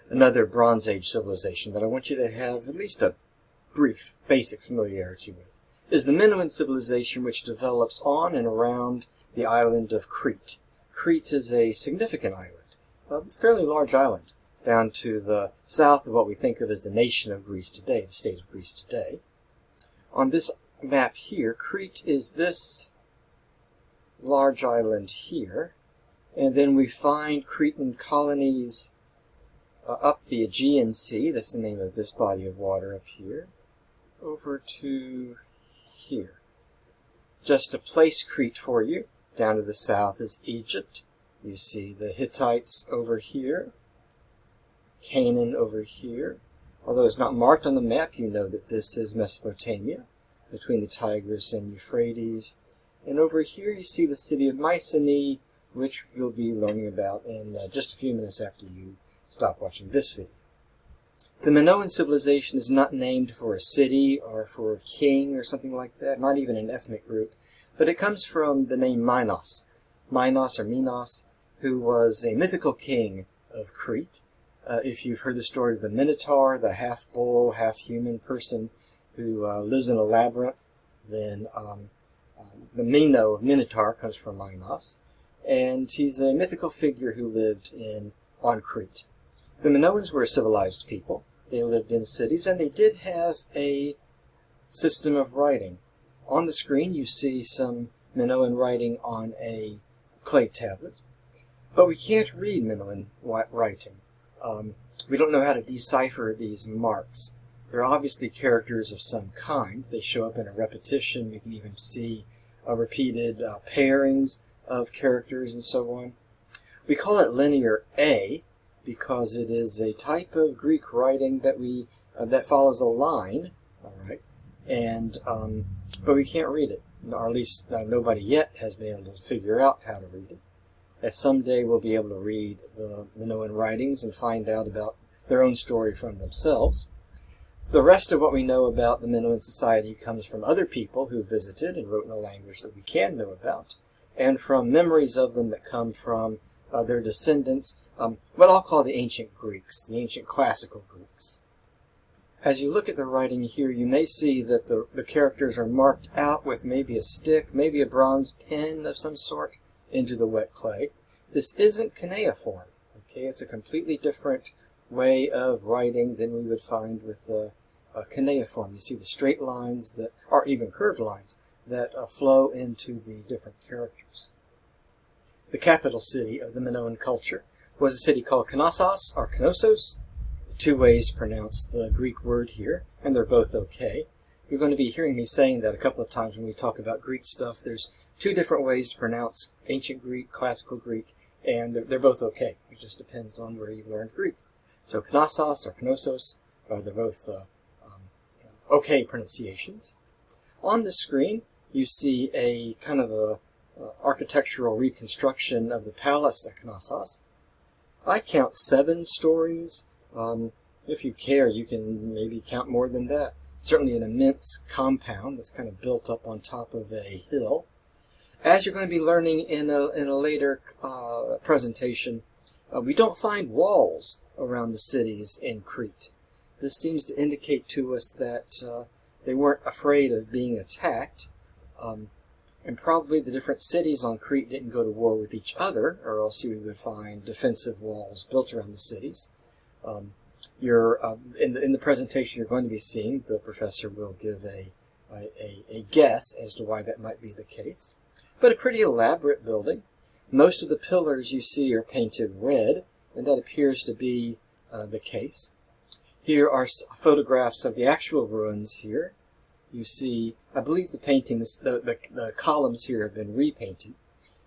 another Bronze Age civilization that I want you to have at least a brief, basic familiarity with, is the Minoan Civilization, which develops on and around the island of Crete. Crete is a significant island, a fairly large island, down to the south of what we think of as the nation of Greece today, the state of Greece today. On this map here, Crete is this large island here, and then we find Cretan colonies up the Aegean Sea, that's the name of this body of water up here, over to here. Just to place Crete for you, down to the south is Egypt. You see the Hittites over here, Canaan over here. Although it's not marked on the map, you know that this is Mesopotamia, between the Tigris and Euphrates. And over here you see the city of Mycenae, which you'll be learning about in just a few minutes after you stop watching this video. The Minoan civilization is not named for a city or for a king or something like that, not even an ethnic group, but it comes from the name Minos. Minos or Minos, who was a mythical king of Crete. If you've heard the story of the Minotaur, the half-bull, half-human person who lives in a labyrinth, then the Mino of Minotaur comes from Minos, and he's a mythical figure who lived on Crete. The Minoans were a civilized people. They lived in cities, and they did have a system of writing. On the screen you see some Minoan writing on a clay tablet, but we can't read Minoan writing. We don't know how to decipher these marks. They're obviously characters of some kind. They show up in a repetition. You can even see repeated pairings of characters and so on. We call it linear A because it is a type of Greek writing that that follows a line, all right, and but we can't read it, or at least nobody yet has been able to figure out how to read it. That someday we'll be able to read the Minoan writings and find out about their own story from themselves. The rest of what we know about the Minoan society comes from other people who visited and wrote in a language that we can know about, and from memories of them that come from their descendants, what I'll call the ancient Greeks, the ancient classical Greeks. As you look at the writing here, you may see that the characters are marked out with maybe a stick, maybe a bronze pen of some sort, into the wet clay. This isn't cuneiform, okay? It's a completely different way of writing than we would find with cuneiform. You see the straight lines that, or even curved lines, that flow into the different characters. The capital city of the Minoan culture was a city called Knossos, or Knossos. Two ways to pronounce the Greek word here, and they're both okay. You're going to be hearing me saying that a couple of times when we talk about Greek stuff. There's two different ways to pronounce ancient Greek, classical Greek, and they're both okay. It just depends on where you learned Greek. So Knossos or Knossos, they're both okay pronunciations. On the screen, you see a kind of a architectural reconstruction of the palace at Knossos. I count 7 stories. If you care, you can maybe count more than that. Certainly an immense compound that's kind of built up on top of a hill. As you're going to be learning in a later presentation, we don't find walls around the cities in Crete. This seems to indicate to us that they weren't afraid of being attacked, and probably the different cities on Crete didn't go to war with each other, or else you would find defensive walls built around the cities. In the presentation you're going to be seeing, the professor will give a guess as to why that might be the case. But a pretty elaborate building. Most of the pillars you see are painted red, and that appears to be the case. Here are photographs of the actual ruins here. You see, I believe the paintings, the columns here have been repainted,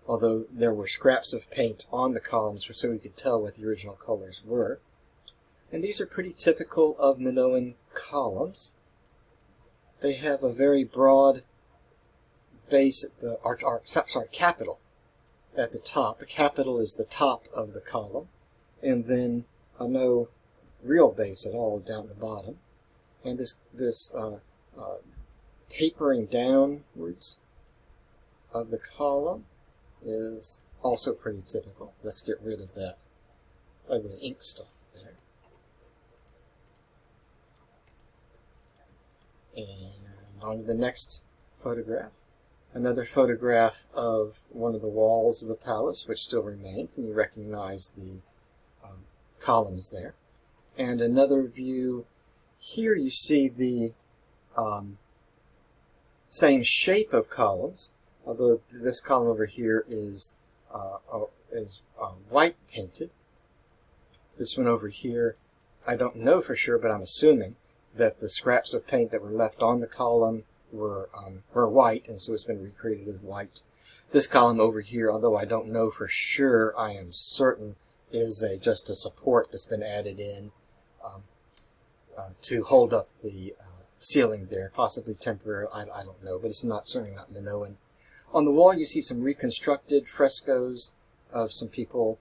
although there were scraps of paint on the columns so we could tell what the original colors were. And these are pretty typical of Minoan columns. They have a very broad base at the capital at the top. The capital is the top of the column, and then no real base at all down the bottom. And this tapering downwards of the column is also pretty typical. Let's get rid of that ugly ink stuff there. And on to the next photograph. Another photograph of one of the walls of the palace, which still remains, and you recognize the columns there. And another view. Here you see the same shape of columns, although this column over here is white painted. This one over here, I don't know for sure, but I'm assuming that the scraps of paint that were left on the column were white, and so it's been recreated as white. This column over here, although I don't know for sure, I am certain is just a support that's been added in to hold up the ceiling there, possibly temporary. I don't know, but it's certainly not Minoan. On the wall, you see some reconstructed frescoes of some people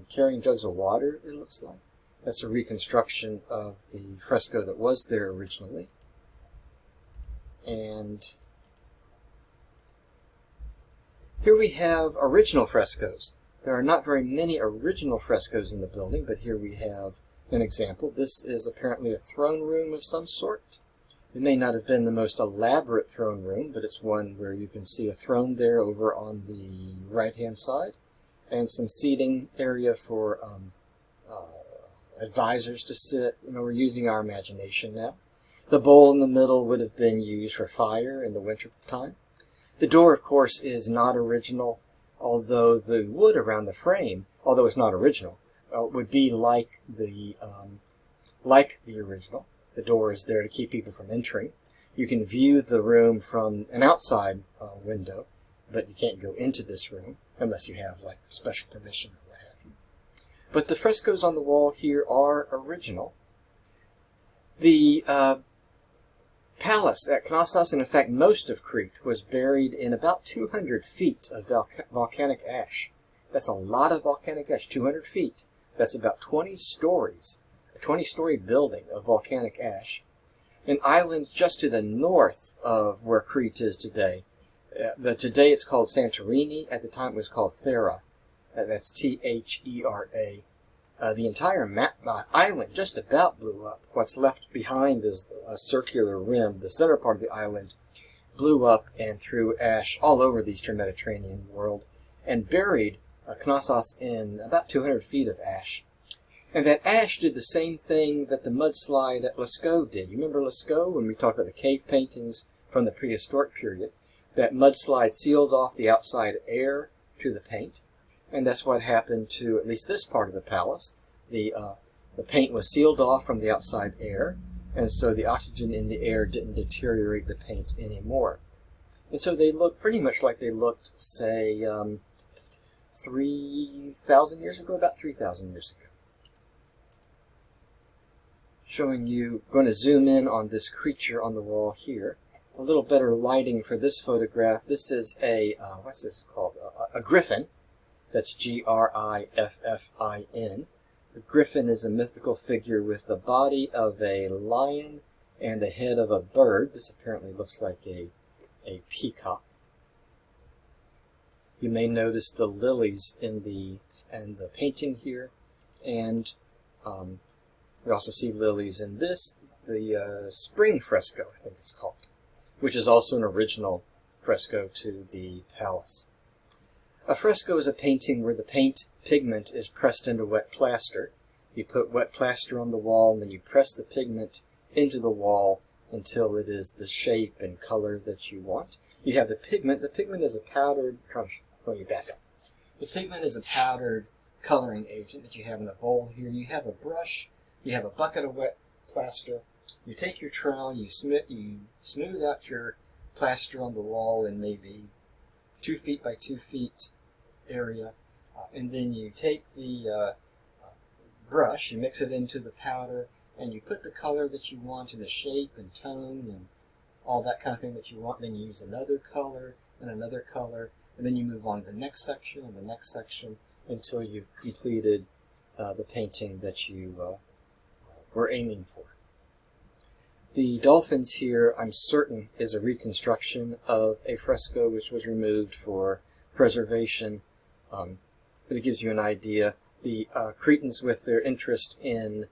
carrying jugs of water, it looks like. That's a reconstruction of the fresco that was there originally. And here we have original frescoes. There are not very many original frescoes in the building, but here we have an example. This is apparently a throne room of some sort. It may not have been the most elaborate throne room, but it's one where you can see a throne there over on the right-hand side, and some seating area for advisors to sit. We're using our imagination now. The bowl in the middle would have been used for fire in the winter time. The door, of course, is not original, although the wood around the frame, although it's not original, would be like the original. The door is there to keep people from entering. You can view the room from an outside window, but you can't go into this room unless you have like special permission or what have you. But the frescoes on the wall here are original. The palace at Knossos, and in fact most of Crete, was buried in about 200 feet of volcanic ash. That's a lot of volcanic ash, 200 feet. That's about 20 stories, a 20-story building of volcanic ash. In islands just to the north of where Crete is today. Today it's called Santorini. At the time it was called Thera. That's Thera. The entire island just about blew up. What's left behind is a circular rim. The center part of the island blew up and threw ash all over the Eastern Mediterranean world and buried Knossos in about 200 feet of ash. And that ash did the same thing that the mudslide at Lascaux did. You remember Lascaux when we talked about the cave paintings from the prehistoric period? That mudslide sealed off the outside air to the paint. And that's what happened to at least this part of the palace. The paint was sealed off from the outside air, and so the oxygen in the air didn't deteriorate the paint anymore. And so they look pretty much like they looked, say, 3,000 years ago, about 3,000 years ago. Showing you, going to zoom in on this creature on the wall here. A little better lighting for this photograph. This is a, what's this called? A griffin. That's Griffin. A griffin is a mythical figure with the body of a lion and the head of a bird. This apparently looks like a peacock. You may notice the lilies in the painting here, and you also see lilies in this, the spring fresco, I think it's called, which is also an original fresco to the palace. A fresco is a painting where the paint pigment is pressed into wet plaster. You put wet plaster on the wall, and then you press the pigment into the wall until it is the shape and color that you want. You have the pigment. The pigment is a powdered, let me back up. The pigment is a powdered coloring agent that you have in a bowl here. You have a brush, you have a bucket of wet plaster. You take your trowel, you smooth out your plaster on the wall in maybe 2 feet by 2 feet area, and then you take the brush, you mix it into the powder, and you put the color that you want and the shape and tone and all that kind of thing that you want. Then you use another color and another color, and then you move on to the next section and the next section until you've completed the painting that you were aiming for. The dolphins here, I'm certain, is a reconstruction of a fresco which was removed for preservation, but it gives you an idea. The Cretans, with their interest in,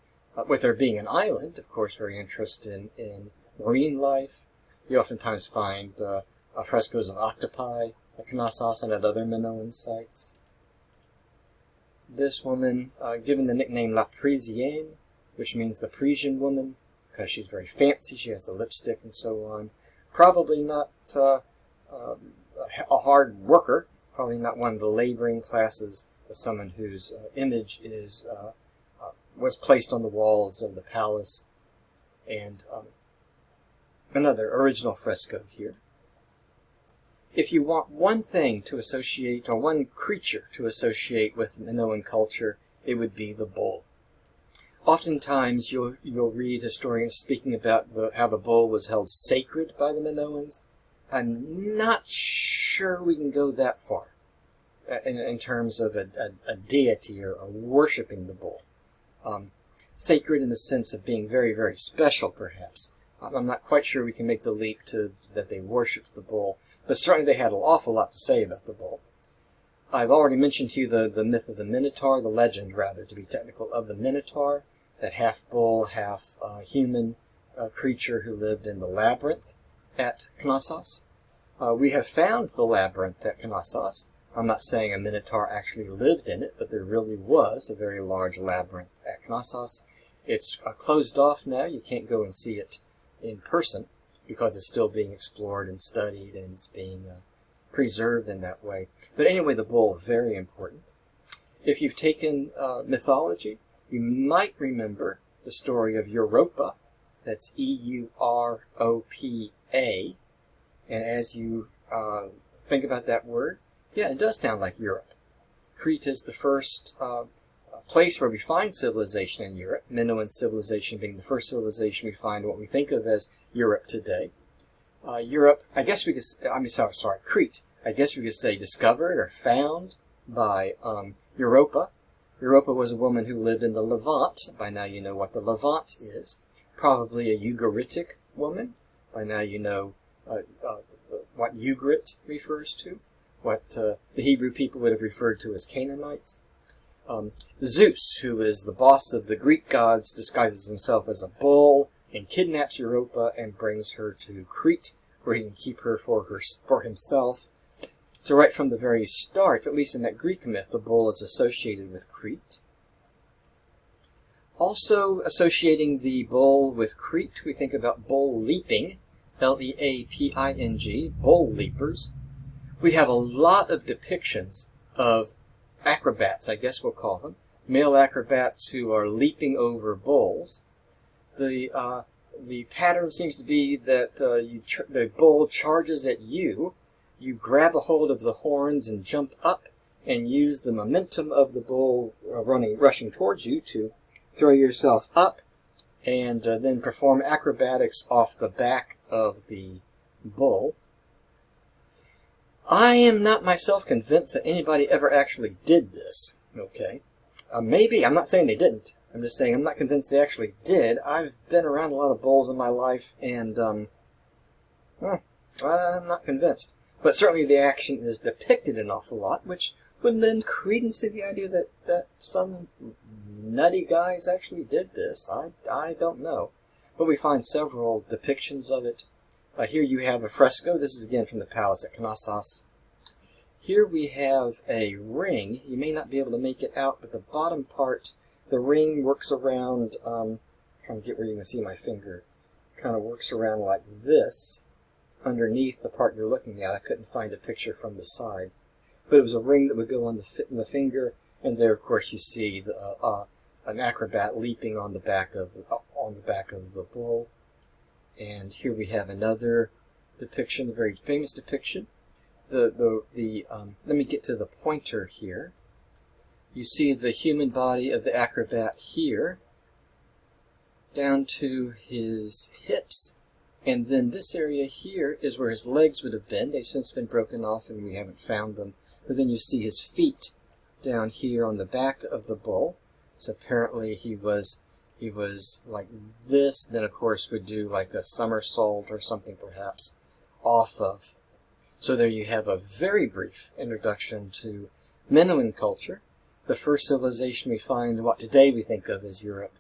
with there being an island, of course, very interested in marine life. You oftentimes find frescoes of octopi at Knossos and at other Minoan sites. This woman, given the nickname La Parisienne, which means the Parisian woman, because she's very fancy, she has the lipstick and so on. Probably not a hard worker, probably not one of the laboring classes, but someone whose image was placed on the walls of the palace. And another original fresco here. If you want one thing to associate, or one creature to associate with Minoan culture, it would be the bull. Oftentimes you'll read historians speaking about how the bull was held sacred by the Minoans. I'm not sure we can go that far in terms of a deity or worshipping the bull. Sacred in the sense of being very, very special, perhaps. I'm not quite sure we can make the leap to that they worshipped the bull, but certainly they had an awful lot to say about the bull. I've already mentioned to you the myth of the Minotaur, the legend, rather, to be technical, of the Minotaur, that half bull, half human creature who lived in the labyrinth at Knossos. We have found the labyrinth at Knossos. I'm not saying a Minotaur actually lived in it, but there really was a very large labyrinth at Knossos. It's closed off now. You can't go and see it in person because it's still being explored and studied and it's being preserved in that way. But anyway, the bull, very important. If you've taken mythology, you might remember the story of Europa. That's E-U-R-O-P-A. And as you think about that word, yeah, it does sound like Europe. Crete is the first place where we find civilization in Europe, Minoan civilization being the first civilization we find what we think of as Europe today. Europe, I guess we could, Crete, I guess we could say discovered or found by Europa. Europa was a woman who lived in the Levant. By now you know what the Levant is. Probably a Ugaritic woman. By now you know what Ugarit refers to, what the Hebrew people would have referred to as Canaanites. Zeus, who is the boss of the Greek gods, disguises himself as a bull and kidnaps Europa and brings her to Crete, where he can keep her for himself. So right from the very start, at least in that Greek myth, the bull is associated with Crete. Also associating the bull with Crete, we think about bull leaping, L-E-A-P-I-N-G, bull leapers. We have a lot of depictions of acrobats, I guess we'll call them, male acrobats who are leaping over bulls. The pattern seems to be that the bull charges at you. You grab a hold of the horns and jump up and use the momentum of the bull rushing towards you to throw yourself up and then perform acrobatics off the back of the bull. I am not myself convinced that anybody ever actually did this, okay? Maybe, I'm not saying they didn't. I'm just saying I'm not convinced they actually did. I've been around a lot of bulls in my life, and I'm not convinced. But certainly the action is depicted an awful lot, which would lend credence to the idea that some nutty guys actually did this. I don't know. But we find several depictions of it. Here you have a fresco. This is again from the palace at Knossos. Here we have a ring. You may not be able to make it out, but the bottom part, the ring works around, trying to get where you can see my finger, kind of works around like this, underneath the part you're looking at. I couldn't find a picture from the side. But it was a ring that would go on the finger, and there, of course, you see an acrobat leaping on the back of the bull. And here we have another depiction, a very famous depiction. Let me get to the pointer here. You see the human body of the acrobat here, down to his hips, and then this area here is where his legs would have been. They've since been broken off and we haven't found them. But then you see his feet down here on the back of the bull. So apparently he was like this, then of course would do like a somersault or something perhaps off of. So there you have a very brief introduction to Minoan culture, the first civilization we find what today we think of as Europe,